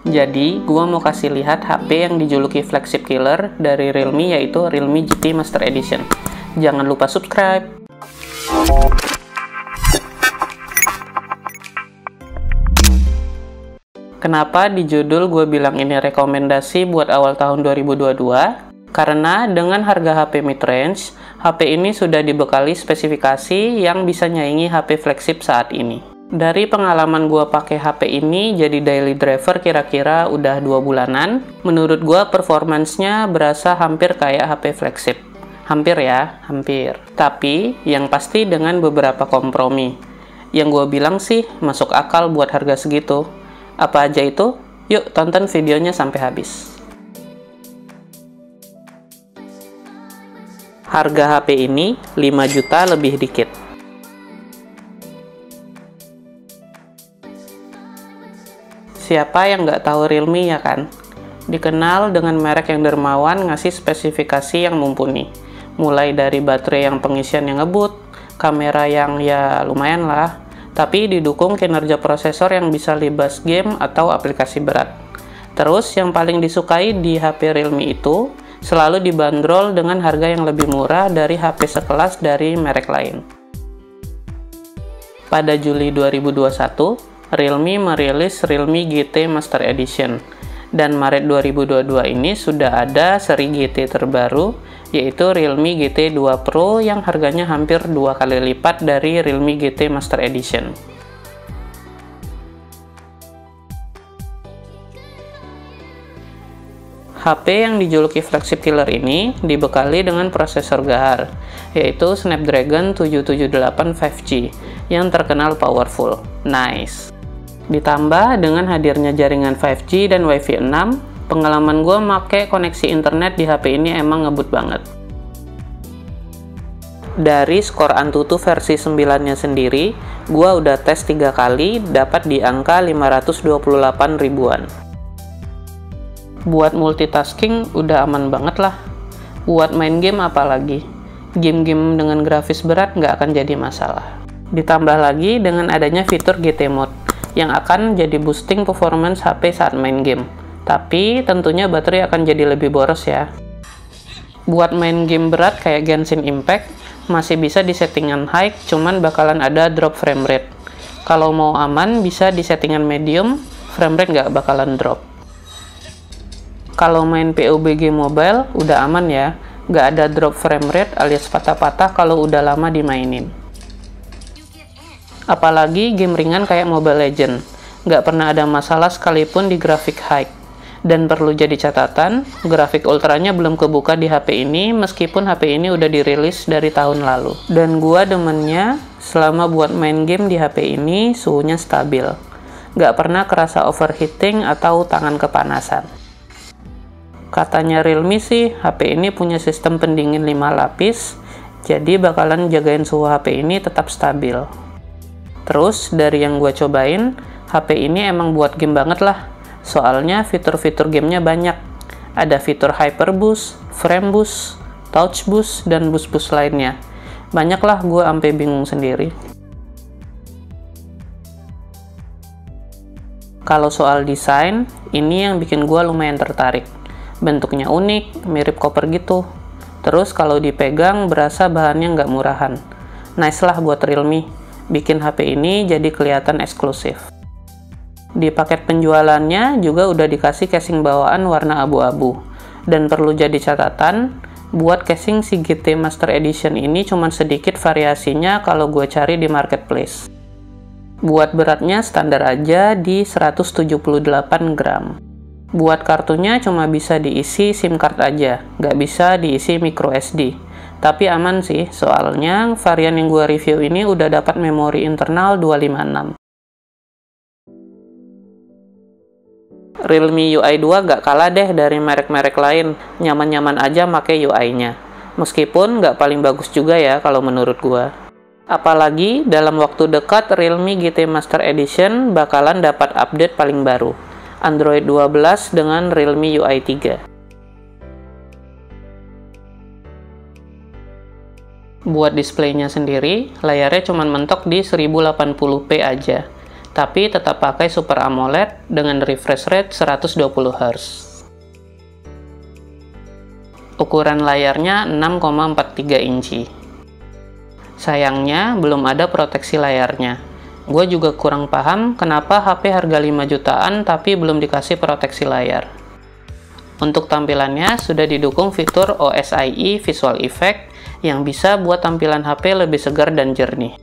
Jadi, gua mau kasih lihat HP yang dijuluki flagship killer dari Realme, yaitu Realme GT Master Edition. Jangan lupa subscribe. Kenapa di judul gue bilang ini rekomendasi buat awal tahun 2022? Karena dengan harga HP mid-range, HP ini sudah dibekali spesifikasi yang bisa nyaingi HP flagship saat ini. Dari pengalaman gue pakai HP ini jadi daily driver kira-kira udah 2 bulanan, menurut gue performance-nya berasa hampir kayak HP flagship. Hampir ya, hampir. Tapi yang pasti dengan beberapa kompromi. Yang gue bilang sih masuk akal buat harga segitu. Apa aja itu? Yuk tonton videonya sampai habis. Harga HP ini 5 juta lebih dikit. Siapa yang nggak tahu Realme ya kan? Dikenal dengan merek yang dermawan ngasih spesifikasi yang mumpuni. Mulai dari baterai yang pengisian yang ngebut, kamera yang ya lumayan lah, tapi didukung kinerja prosesor yang bisa libas game atau aplikasi berat. Terus yang paling disukai di HP Realme itu selalu dibanderol dengan harga yang lebih murah dari HP sekelas dari merek lain. Pada Juli 2021, Realme merilis Realme GT Master Edition, dan Maret 2022 ini sudah ada seri GT terbaru, yaitu Realme GT 2 Pro yang harganya hampir 2 kali lipat dari Realme GT Master Edition. HP yang dijuluki flagship killer ini dibekali dengan prosesor gahar, yaitu Snapdragon 778 5G yang terkenal powerful. Nice. Ditambah dengan hadirnya jaringan 5G dan Wi-Fi 6, pengalaman gue make koneksi internet di HP ini emang ngebut banget. Dari skor Antutu versi 9-nya sendiri, gue udah tes 3 kali, dapat di angka 528 ribuan. Buat multitasking udah aman banget lah. Buat main game apalagi, game-game dengan grafis berat nggak akan jadi masalah. Ditambah lagi dengan adanya fitur GT Mode, yang akan jadi boosting performance HP saat main game. Tapi tentunya baterai akan jadi lebih boros ya. Buat main game berat kayak Genshin Impact, masih bisa di settingan high, cuman bakalan ada drop frame rate. Kalau mau aman, bisa di settingan medium, frame rate nggak bakalan drop. Kalau main PUBG Mobile, udah aman ya, nggak ada drop frame rate alias patah-patah kalau udah lama dimainin. Apalagi game ringan kayak Mobile Legends, nggak pernah ada masalah sekalipun di grafik high. Dan perlu jadi catatan, grafik ultranya belum kebuka di HP ini, meskipun HP ini udah dirilis dari tahun lalu. Dan gua demennya, selama buat main game di HP ini, suhunya stabil. Nggak pernah kerasa overheating atau tangan kepanasan. Katanya Realme sih, HP ini punya sistem pendingin 5 lapis, jadi bakalan jagain suhu HP ini tetap stabil. Terus, dari yang gue cobain, HP ini emang buat game banget lah. Soalnya fitur-fitur gamenya banyak. Ada fitur Hyper Boost, Frame Boost, Touch Boost, dan boost-boost lainnya. Banyak lah gue sampai bingung sendiri. Kalau soal desain, ini yang bikin gue lumayan tertarik. Bentuknya unik, mirip koper gitu. Terus kalau dipegang, berasa bahannya nggak murahan. Nice lah buat Realme. Bikin HP ini jadi kelihatan eksklusif. Di paket penjualannya juga udah dikasih casing bawaan warna abu-abu. Dan perlu jadi catatan, buat casing si GT Master Edition ini cuma sedikit variasinya kalau gue cari di marketplace. Buat beratnya standar aja di 178 gram. Buat kartunya cuma bisa diisi SIM card aja, nggak bisa diisi micro SD. Tapi aman sih, soalnya varian yang gue review ini udah dapat memori internal 256. Realme UI 2 gak kalah deh dari merek-merek lain, nyaman-nyaman aja make UI-nya. Meskipun gak paling bagus juga ya kalau menurut gue. Apalagi dalam waktu dekat Realme GT Master Edition bakalan dapat update paling baru, Android 12 dengan Realme UI 3. Buat displaynya sendiri, layarnya cuma mentok di 1080p aja. tapi tetap pakai Super AMOLED dengan refresh rate 120 Hz. Ukuran layarnya 6,43 inci. Sayangnya, belum ada proteksi layarnya. Gue juga kurang paham kenapa HP harga 5 jutaan tapi belum dikasih proteksi layar. Untuk tampilannya, sudah didukung fitur OSIE Visual Effect yang bisa buat tampilan HP lebih segar dan jernih.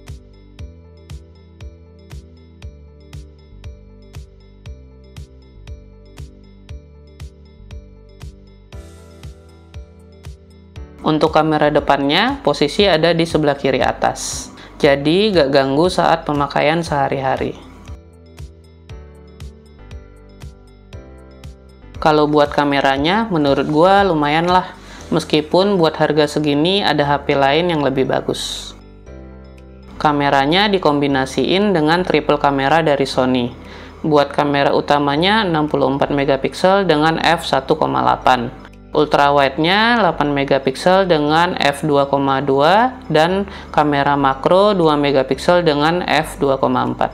Untuk kamera depannya, posisi ada di sebelah kiri atas, jadi gak ganggu saat pemakaian sehari-hari. Kalau buat kameranya, menurut gua lumayan lah, meskipun buat harga segini ada HP lain yang lebih bagus. Kameranya dikombinasiin dengan triple kamera dari Sony. Buat kamera utamanya 64 megapiksel dengan f1.8. Ultrawide-nya 8 megapiksel dengan f2.2 dan kamera makro 2 megapiksel dengan f2.4.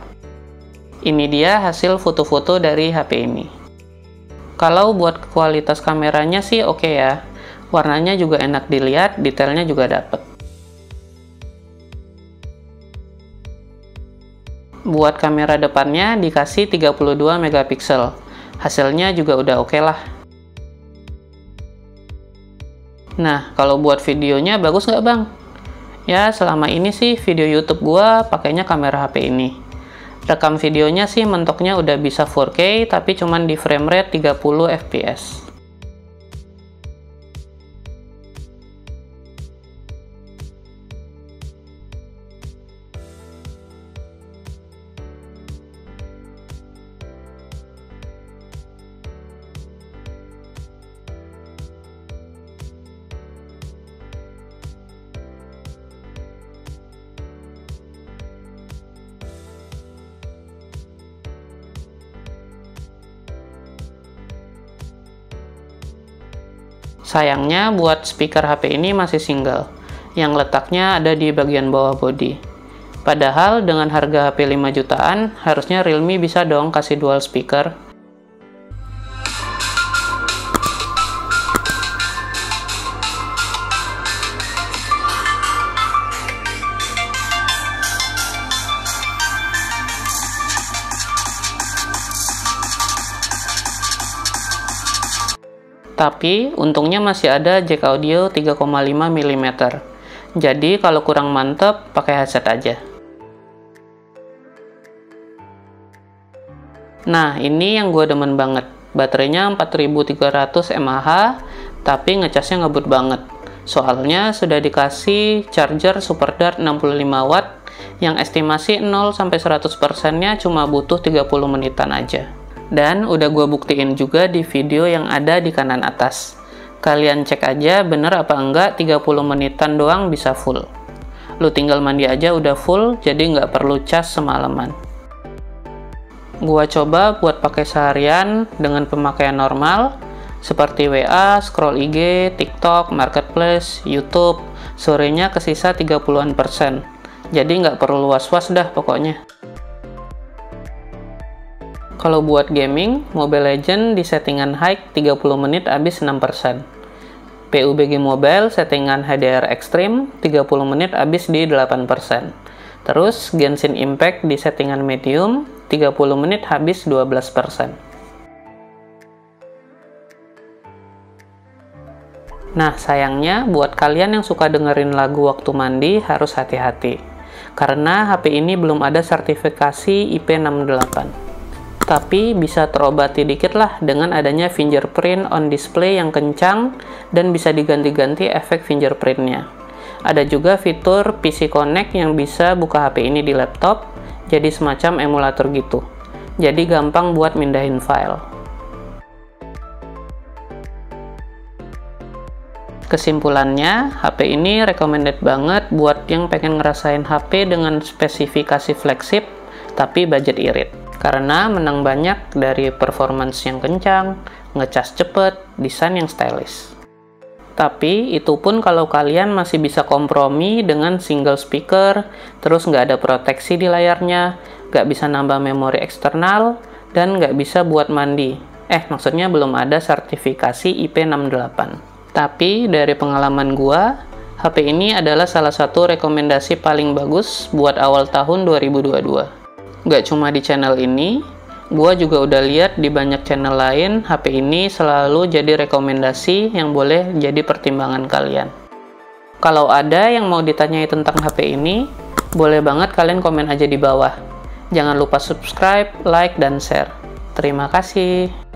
Ini dia hasil foto-foto dari HP ini. Kalau buat kualitas kameranya sih oke ya. Warnanya juga enak dilihat, detailnya juga dapet. Buat kamera depannya dikasih 32 megapiksel. Hasilnya juga udah oke lah. Nah, kalau buat videonya bagus nggak bang? Ya, selama ini sih video YouTube gua pakainya kamera HP ini. Rekam videonya sih mentoknya udah bisa 4K, tapi cuman di frame rate 30 fps. Sayangnya buat speaker HP ini masih single, yang letaknya ada di bagian bawah bodi. Padahal dengan harga HP 5 jutaan, harusnya Realme bisa dong kasih dual speaker. Tapi untungnya masih ada jack audio 3,5 mm. Jadi kalau kurang mantep, pakai headset aja. Nah, ini yang gue demen banget. Baterainya 4300 mAh, tapi ngecasnya ngebut banget. Soalnya sudah dikasih charger Super Dart 65 watt yang estimasi 0-100%-nya cuma butuh 30 menitan aja. Dan udah gue buktiin juga di video yang ada di kanan atas. Kalian cek aja bener apa enggak 30 menitan doang bisa full. Lu tinggal mandi aja udah full, jadi nggak perlu cas semalaman. Gua coba buat pakai seharian dengan pemakaian normal, seperti WA, scroll IG, TikTok, Marketplace, YouTube. Sorenya kesisa 30-an%. Jadi nggak perlu was-was dah pokoknya. Kalau buat gaming, Mobile Legends di settingan high 30 menit habis 6%. PUBG Mobile settingan HDR Extreme 30 menit habis di 8%. Terus Genshin Impact di settingan medium 30 menit habis 12%. Nah, sayangnya buat kalian yang suka dengerin lagu waktu mandi harus hati-hati. Karena HP ini belum ada sertifikasi IP68. Tapi bisa terobati dikit lah dengan adanya fingerprint on display yang kencang dan bisa diganti-ganti efek fingerprintnya. Ada juga fitur PC Connect yang bisa buka HP ini di laptop, jadi semacam emulator gitu. Jadi gampang buat mindahin file. Kesimpulannya, HP ini recommended banget buat yang pengen ngerasain HP dengan spesifikasi flagship tapi budget irit. Karena menang banyak dari performance yang kencang, ngecas cepet, desain yang stylish. Tapi itu pun kalau kalian masih bisa kompromi dengan single speaker, terus nggak ada proteksi di layarnya, nggak bisa nambah memori eksternal, dan nggak bisa buat mandi. Maksudnya belum ada sertifikasi IP68. Tapi dari pengalaman gua, HP ini adalah salah satu rekomendasi paling bagus buat awal tahun 2022. Nggak cuma di channel ini, gua juga udah lihat di banyak channel lain, HP ini selalu jadi rekomendasi yang boleh jadi pertimbangan kalian. Kalau ada yang mau ditanyai tentang HP ini, boleh banget kalian komen aja di bawah. Jangan lupa subscribe, like, dan share. Terima kasih.